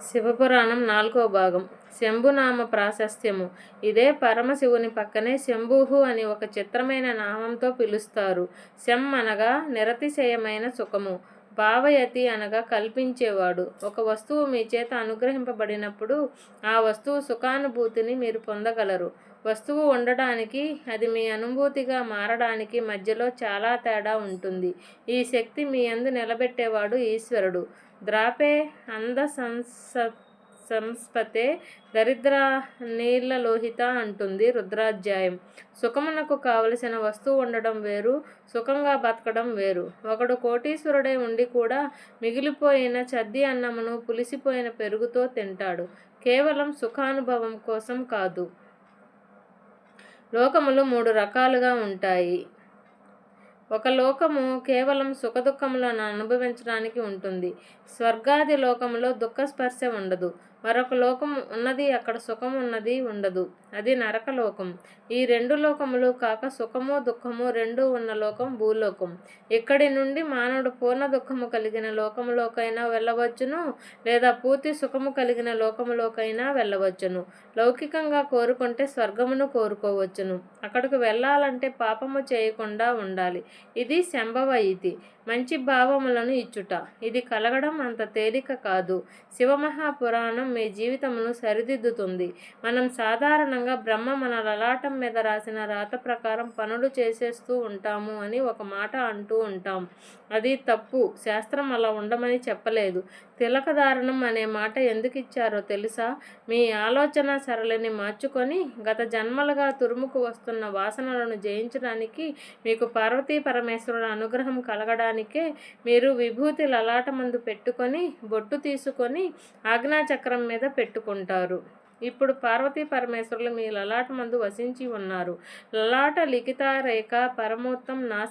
శివపురాణం 4వ భాగం. శంభునామ ప్రాశస్త్యము. ఇదే పరమశివుని పక్కనే శంభుహు అని ఒక చిత్రమైన నామంతో పిలుస్తారు. శం అనగా నిరతిశయమైన సుఖము, భావయతి అనగా కల్పించేవాడు. ఒక వస్తువు మీ చేత అనుగ్రహింపబడినప్పుడు ఆ వస్తువు సుఖానుభూతిని మీరు పొందగలరు. వస్తువు ఉండడానికి, అది మీ అనుభూతిగా మారడానికి మధ్యలో చాలా తేడా ఉంటుంది. ఈ శక్తి మీ యందు నిలబెట్టేవాడు ఈశ్వరుడు. ద్రాపే అంధ సంస్పతే దరిద్ర నీలలోహిత అంటుంది రుద్రాధ్యాయం. సుఖమునకు కావలసిన వస్తువు ఉండడం వేరు, సుఖంగా బతకడం వేరు. ఒకడు కోటీశ్వరుడై ఉండి కూడా మిగిలిపోయిన చద్ది అన్నమును పులిసిపోయిన పెరుగుతో తింటాడు, కేవలం సుఖానుభవం కోసం కాదు. లోకములు 3 రకాలుగా ఉంటాయి. ఒక లోకము కేవలం సుఖదుఖములను అనుభవించడానికి ఉంటుంది. స్వర్గాది లోకములో దుఃఖస్పర్శ ఉండదు. మరొక లోకం ఉన్నది, అక్కడ సుఖం ఉన్నది ఉండదు. అది నరకలోకం. ఈ 2 లోకములు కాక సుఖము దుఃఖము రెండూ ఉన్న లోకం భూలోకం. ఇక్కడి నుండి మానవుడు పూర్ణ దుఃఖము కలిగిన లోకములోకైనా వెళ్ళవచ్చును, లేదా పూర్తి సుఖము కలిగిన లోకములోకైనా వెళ్ళవచ్చును. లౌకికంగా కోరుకుంటే స్వర్గమును కోరుకోవచ్చును. అక్కడికి వెళ్ళాలంటే పాపము చేయకుండా ఉండాలి. ఇది శంభవయితి, మంచి భావములను ఇచ్చుట. ఇది కలగడం అంత తేలిక కాదు. శివమహాపురాణం మీ జీవితమును సరిదిద్దుతుంది. మనం సాధారణంగా బ్రహ్మ మన లలాటం మీద రాసిన రాత ప్రకారం పనులు చేసేస్తూ ఉంటాము అని ఒక మాట అంటూ ఉంటాం. అది తప్పు. శాస్త్రం అలా ఉండమని చెప్పలేదు. తిలకధారణం అనే మాట ఎందుకు ఇచ్చారో తెలుసా? మీ ఆలోచన సరళిని మార్చుకొని గత జన్మలుగా తురుముకు వస్తున్న వాసనలను జయించడానికి, మీకు పార్వతీ పరమేశ్వరుల అనుగ్రహం కలగడానికే మీరు విభూతి లలాటమందు పెట్టుకొని బొట్టు తీసుకొని ఆజ్ఞాచక్రం మీద పెట్టుకుంటారు. ఇప్పుడు పార్వతీ పరమేశ్వరులు మీ లలాటమందు వసించి ఉన్నారు. లలాట లిఖితారేఖ పరమోత్తం నా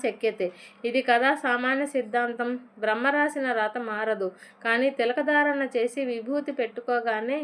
శక్యతే. ఇది కదా సామాన్య సిద్ధాంతం. బ్రహ్మ రాసిన రాత మారదు, కానీ తిలకధారణ చేసి విభూతి పెట్టుకోగానే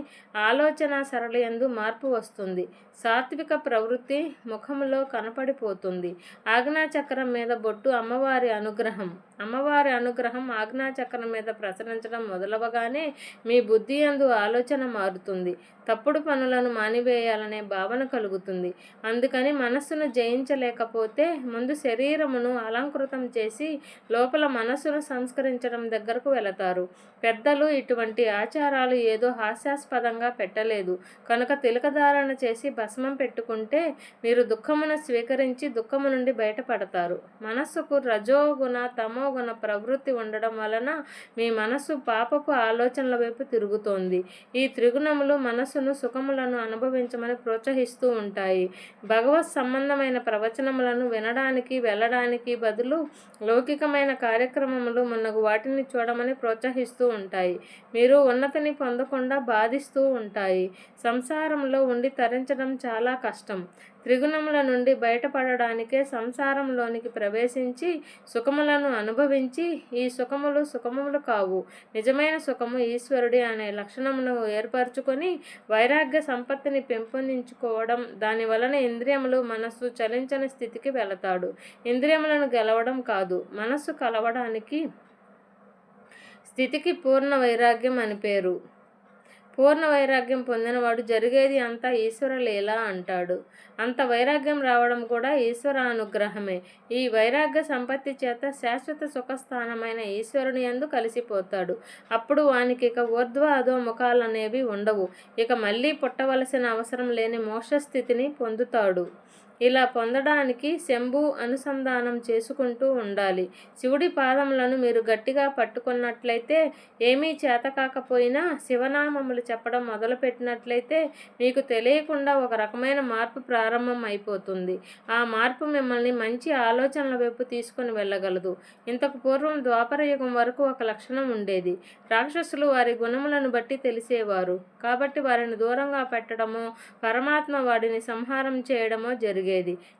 ఆలోచన సరళి యందు మార్పు వస్తుంది. సాత్విక ప్రవృత్తి ముఖములో కనపడిపోతుంది. ఆజ్ఞాచక్రం మీద బొట్టు అమ్మవారి అనుగ్రహం. అమ్మవారి అనుగ్రహం ఆజ్ఞాచక్రం మీద ప్రసరించడం మొదలవగానే మీ బుద్ధి యందు ఆలోచన మారుతుంది. తప్పుడు పనులను మానివేయాలనే భావన కలుగుతుంది. అందుకని మనస్సును జయించలేకపోతే ముందు శరీరమును అలంకృతం చేసి లోపల మనస్సును సంస్కరించడం దగ్గరకు వెళతారు. పెద్దలు ఇటువంటి ఆచారాలు ఏదో హాస్యాస్పదంగా పెట్టలేదు కనుక తిలకధారణ చేసి భస్మం పెట్టుకుంటే మీరు దుఃఖమును స్వీకరించి దుఃఖము నుండి బయటపడతారు. మనస్సుకు రజోగుణ తమోగుణ ప్రవృత్తి ఉండడం వలన మీ మనస్సు పాపపు ఆలోచనల వైపు తిరుగుతోంది. ఈ త్రిగుణములు మనస్సును సుఖములను అనుభవించమని ప్రోత్సహిస్తూ ఉంటాయి. భగవత్ సంబంధమైన ప్రవచనములను వినడానికి వెళ్ళడానికి బదులు లౌకికమైన కార్యక్రమములు మున్నగు వాటిని చూడమని ప్రోత్సహిస్తూ ఉంటాయి. మీరు ఉన్నతిని పొందకుండా బాధిస్తూ ఉంటాయి. సంసారంలో ఉండి తరించడం చాలా కష్టం. త్రిగుణముల నుండి బయటపడడానికే సంసారంలోనికి ప్రవేశించి సుఖములను అనుభవించి, ఈ సుఖములు కావు, నిజమైన సుఖము ఈశ్వరుడి అనే లక్షణమును ఏర్పరచుకొని వైరాగ్య సంపత్తిని పెంపొందించుకోవడం. దాని వలన ఇంద్రియములు మనస్సు చలించని స్థితికి వెళతాడు. ఇంద్రియములను గెలవడం కాదు, మనస్సు కలవడానికి స్థితికి పూర్ణ వైరాగ్యం అని పేరు. పూర్ణ వైరాగ్యం పొందినవాడు జరిగేది అంతా ఈశ్వర లీల అంటాడు. అంత వైరాగ్యం రావడం కూడా ఈశ్వర అనుగ్రహమే. ఈ వైరాగ్య సంపత్తి చేత శాశ్వత సుఖస్థానమైన ఈశ్వరుని యందు కలిసిపోతాడు. అప్పుడు వానికి ఇక ఊర్ధ్వ అధో ముఖాలనేవి ఉండవు. ఇక మళ్ళీ పుట్టవలసిన అవసరం లేని మోక్షస్థితిని పొందుతాడు. ఇలా పొందడానికి శంభు అనుసంధానం చేసుకుంటూ ఉండాలి. శివుడి పాదములను మీరు గట్టిగా పట్టుకున్నట్లయితే, ఏమీ చేతకాకపోయినా శివనామములు చెప్పడం మొదలుపెట్టినట్లయితే మీకు తెలియకుండా ఒక రకమైన మార్పు ప్రారంభం అయిపోతుంది. ఆ మార్పు మిమ్మల్ని మంచి ఆలోచనల వైపు తీసుకొని వెళ్ళగలదు. ఇంతకు పూర్వం ద్వాపరయుగం వరకు ఒక లక్షణం ఉండేది. రాక్షసులు వారి గుణములను బట్టి తెలిసేవారు కాబట్టి వారిని దూరంగా పెట్టడమో పరమాత్మ వాడిని సంహారం చేయడమో జరిగేది.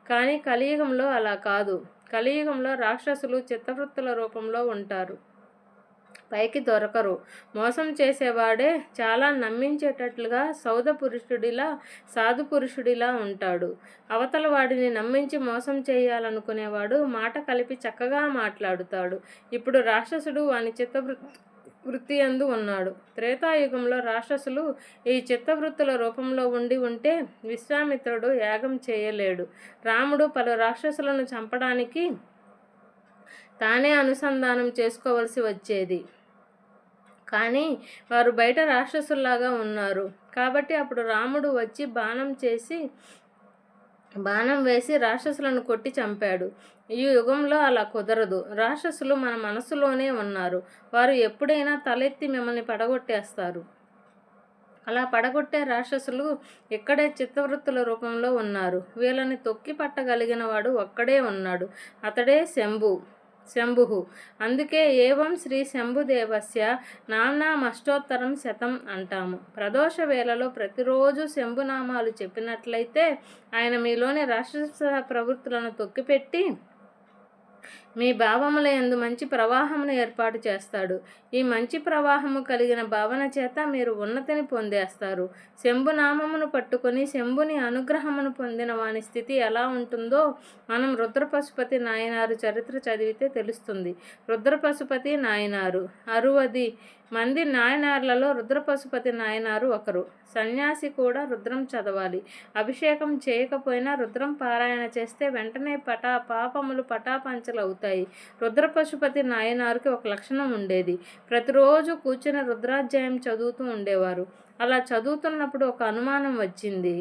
కానీ కలియుగంలో అలా కాదు. కలియుగంలో రాక్షసులు చిత్తవృత్తుల రూపంలో ఉంటారు, పైకి దొరకరు. మోసం చేసేవాడే చాలా నమ్మించేటట్లుగా సాధు పురుషుడిలా ఉంటాడు. అవతల వాడిని నమ్మించి మోసం చేయాలనుకునేవాడు మాట కలిపి చక్కగా మాట్లాడుతాడు. ఇప్పుడు రాక్షసుడు వాని వృత్తి యందు ఉన్నాడు. త్రేతాయుగంలో రాక్షసులు ఈ చిత్తవృత్తుల రూపంలో ఉంటే విశ్వామిత్రుడు యాగం చేయలేడు. రాముడు పలు రాక్షసులను చంపడానికి తానే అనుసంధానం చేసుకోవలసి వచ్చేది. కానీ వారు బయట రాక్షసుల్లాగా ఉన్నారు. కాబట్టి అప్పుడు రాముడు వచ్చి బాణం వేసి రాక్షసులను కొట్టి చంపాడు. ఈ యుగంలో అలా కుదరదు. రాక్షసులు మన మనసులోనే ఉన్నారు. వారు ఎప్పుడైనా తలెత్తి మిమ్మల్ని పడగొట్టేస్తారు. అలా పడగొట్టే రాక్షసులు ఇక్కడే చిత్తవృత్తుల రూపంలో ఉన్నారు. వీళ్ళని తొక్కి పట్టగలిగిన వాడు ఒక్కడే ఉన్నాడు. అతడే శంభుః. అందుకే ఏవం శ్రీ శంభుదేవస్య నామ్నామష్టోత్తరం శతం అంటాము. ప్రదోష వేళలో ప్రతిరోజు శంభునామాలు చెప్పినట్లయితే ఆయన మీలోని రాక్షస ప్రవృత్తులను తొక్కిపెట్టి మీ భావముల యందు మంచి ప్రవాహమును ఏర్పాటు చేస్తాడు. ఈ మంచి ప్రవాహము కలిగిన భావన చేత మీరు ఉన్నతిని పొందేస్తారు. శంభునామమును పట్టుకొని శంభుని అనుగ్రహమును పొందిన వాని స్థితి ఎలా ఉంటుందో మనం రుద్రపశుపతి నాయనారు చరిత్ర చదివితే తెలుస్తుంది. రుద్రపశుపతి నాయనారు 60 మంది నాయనార్లలో రుద్రపశుపతి నాయనారు ఒకరు. సన్యాసి కూడా రుద్రం చదవాలి. అభిషేకం చేయకపోయినా రుద్రం పారాయణ చేస్తే వెంటనే పాపములు పటాపంచలవుతాయి. రుద్రపశుపతి నాయనారికి ఒక లక్షణం ఉండేది. ప్రతిరోజు కూర్చుని రుద్రాధ్యాయం చదువుతూ ఉండేవారు. అలా చదువుతున్నప్పుడు ఒక అనుమానం వచ్చింది.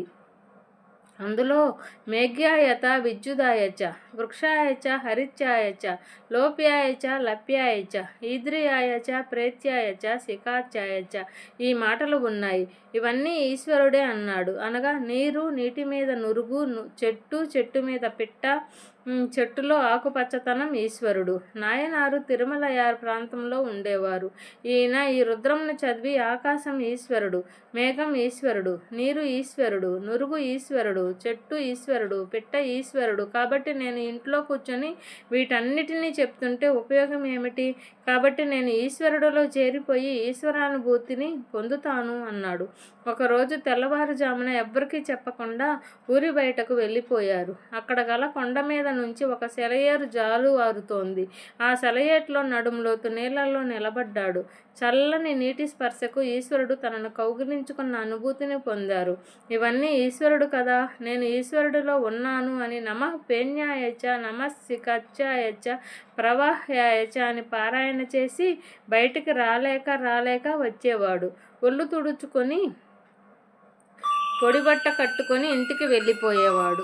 అందులో మేఘ్యాయత విద్యుదాయచ వృక్షాయచ హరిత్యాయచ లోప్యాయచ లప్యాయచ ఈద్రియాయచ ప్రేత్యాయచ శిఖాత్యాయచ ఈ మాటలు ఉన్నాయి. ఇవన్నీ ఈశ్వరుడే అన్నాడు. అనగా నీరు, నీటి మీద నురుగు, చెట్టు మీద పిట్ట, చెట్టులో ఆకుపచ్చతనం ఈశ్వరుడు. నాయనారు తిరుమలయార్ ప్రాంతంలో ఉండేవారు. ఈయన ఈ రుద్రంను చదివి ఆకాశం ఈశ్వరుడు, మేఘం ఈశ్వరుడు, నీరు ఈశ్వరుడు, నురుగు ఈశ్వరుడు, చెట్టు ఈశ్వరుడు, పిట్ట ఈశ్వరుడు, కాబట్టి నేను ఇంట్లో కూర్చొని వీటన్నిటినీ చెప్తుంటే ఉపయోగం ఏమిటి? కాబట్టి నేను ఈశ్వరుడిలో చేరిపోయి ఈశ్వరానుభూతిని పొందుతాను అన్నాడు. ఒకరోజు తెల్లవారుజామున ఎవ్వరికీ చెప్పకుండా ఊరి బయటకు వెళ్ళిపోయారు. అక్కడ గల కొండ మీద నుంచి ఒక సెలయేరు జాలువారుతోంది. ఆ సెలయేట్లో నడుంలోతు నీళ్లలో నిలబడ్డాడు. చల్లని నీటి స్పర్శకు ఈశ్వరుడు తనను కౌగిలించుకున్న అనుభూతిని పొందారు. ఇవన్నీ ఈశ్వరుడు కదా, నేను ఈశ్వరుడిలో ఉన్నాను అని నమః పేన్యాయచ నమః శిఖాత్యాయచ ప్రవాహ్యాయచ అని పారాయణ చేసి బయటికి రాలేక వచ్చేవాడు. ఒళ్ళు తుడుచుకొని పొడిబట్ట కట్టుకొని ఇంటికి వెళ్ళిపోయేవాడు.